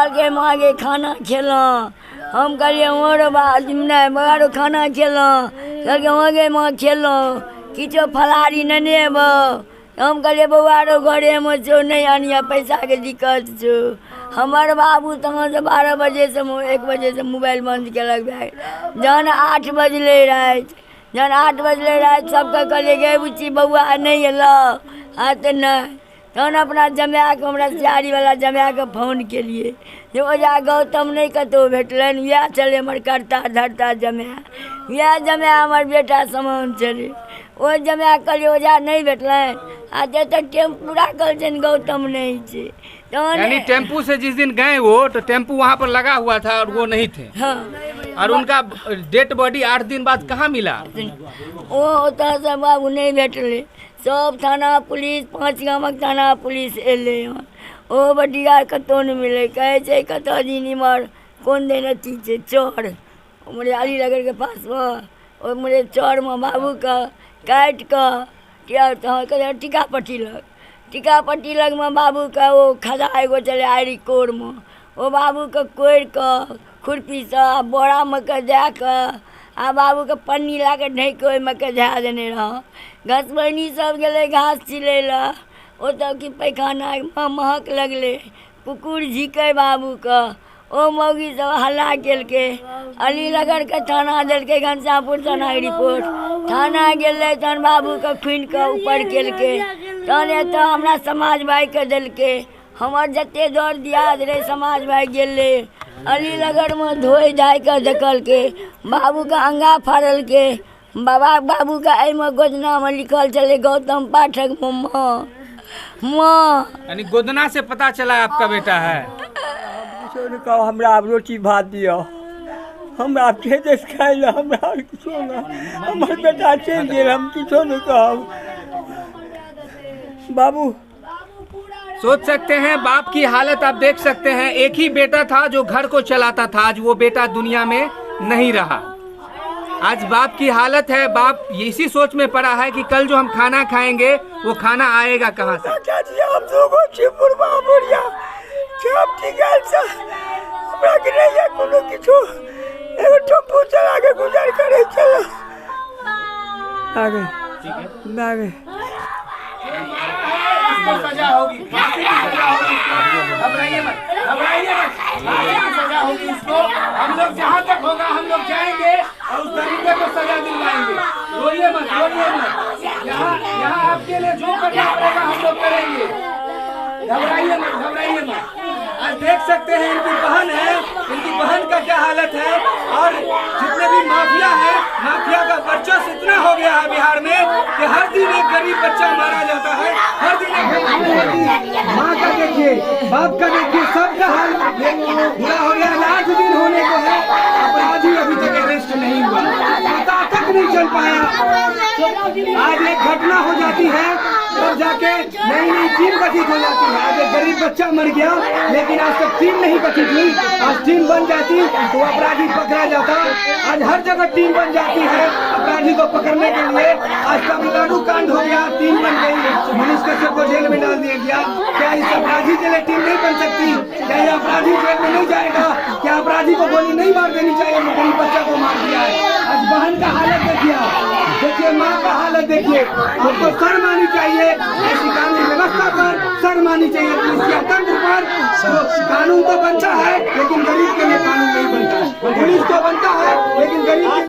कल के मांगे खाना खेलौं। हम कहलिए मोर बात नहीं बगारो खाना खेलौं। कल के मांगे माँ खेलौं किछो फलारी नहीं एबो। हम कहलिए बौआरो घरे में छो नहीं आनिया पैसा के दिक्कत छो। हमार बाबू तहाँ से 12 बजे से 1 बजे से मोबाइल बंद केलक भाई। जहन 8 बजले रात सबके कहलिए गे बुच्ची बउआ नहीं एल आते नहीं। तहन अपना जमाए के हमरा सियारी वाला जमाए के फोन केलिए जे ओजा गौतम नहीं कतौ भेटलनि। वएह छलै हमर करता धरता जमाए। वएह जमाए हमर बेटा समान छलै। ओ जमाए कहलिए ओजा नहीं भेटलनि आ जे तो टेम्पू राखल छनि गौतम नहीं छे। यानी टेम्पू से जिस दिन गए वो तो टेम्पू वहाँ पर लगा हुआ था और वो नहीं थे। हाँ। और उनका डेड बॉडी 8 दिन बाद कहाँ मिला? ओ ओतऽ से बाबू नहीं भेटले। सब थाना पुलिस 5 गामक थाना पुलिस एले हन। ओ बटिया कतौ नहीं मिले। कहे छै कतौ जी निमर कोन दिन अथी छै चोर हमरे अली नगर के पास में ओ मेरे चोर में बाबू का काट के टीका पट्टी लग में बाबू का वो खदा एगो चले आरी कोर में ओ बाबू के कोड़ के खुरपी से बोरा में के दे के आ बाबू के पन्नी ला के ढक के ओहिमे के धै देने रह। घसबैनी सब गेले घास छिलै ला ओतऽ की पैखाना महक लगले कुकुर झिकै बाबू के। ओ मौगी सब हल्ला केलकै। अलीनगर के थाना देलकै घनश्यामपुर थाना के रिपोर्ट। थाना गेलै तहन बाबू के खुनि के ऊपर केलकै। तहन एतऽ हमरा समाज भाई के देलकै। हमर जते दर दियाद रहे समाज भाई गेलै अलीनगर में धोई धाय के देखलकै। बाबू के अंगा फाड़लकै। बाबू के एहिमे गोदना में लिखल छलै गौतम पाठक माँ। यानी गोदना से पता चला आपका बेटा है। कहो हमरा रोटी भात दियो हमरा खेत खाइ ले हमरा किछो ना हमर बेटा चलि गेल हम किछो नहीं कहब। बाबू सोच सकते हैं बाप की हालत आप देख सकते हैं। एक ही बेटा था जो घर को चलाता था। आज वो बेटा दुनिया में नहीं रहा। आज बाप की हालत है। बाप इसी सोच में पड़ा है कि कल जो हम खाना खाएंगे वो खाना आएगा कहाँ से। हम दोगो छिपुर बाबुरिया सब ठीक है सर हमरा के नहीं है कोनो किछो एगो टेम्पू चला के गुजर करे चलो आगे आगे सजा होगी घबराइए मत सजा होगी इसको। हम लोग जहाँ तक होगा हम लोग जाएंगे और उस तरीके को सजा दिलवाएंगे। रोइए मत। यहाँ आपके लिए जो करना पड़ेगा हम लोग करेंगे। घबराइए मत। आज देख सकते हैं इनकी बहन का क्या हालत है। और जितने भी माफिया है माफिया का वर्चस्व इतना हो गया है बिहार में कि हर दिन एक गरीब बच्चा मारा जाता है। हर दिन एक माँ का देखिए बाप का देखिए सबका हाल बुरा हो गया। 8 दिन होने को है अपराधी अभी तक अरेस्ट नहीं हुआ। पता तक नहीं चल पाया। आज एक घटना हो जाती है तब जाके नई टीम गठित हो जाती है। आज एक गरीब बच्चा मर गया लेकिन आज तक टीम नहीं गठित हुई। आज टीम बन जाती तो अपराधी पकड़ा जाता। आज हर जगह टीम बन जाती है अपराधी को पकड़ने के लिए। आज तमिलनाडु कांड हो गया टीम बन गई। मनीष कश्यप को जेल में डाल दिया गया। क्या इस अपराधी के लिए टीम नहीं बन सकती? क्या ये अपराधी जेल में नहीं जाएगा? क्या अपराधी को गोली नहीं मार देनी चाहिए? गरीब बच्चा को मार दिया है। आज बहन का हालत देखिए माँ का हालत देखिए। आपको शर्म आनी चाहिए ऐसी कानून व्यवस्था पर, शर्म आनी चाहिए पुलिस के तंत्र पर। कानून तो बनता है लेकिन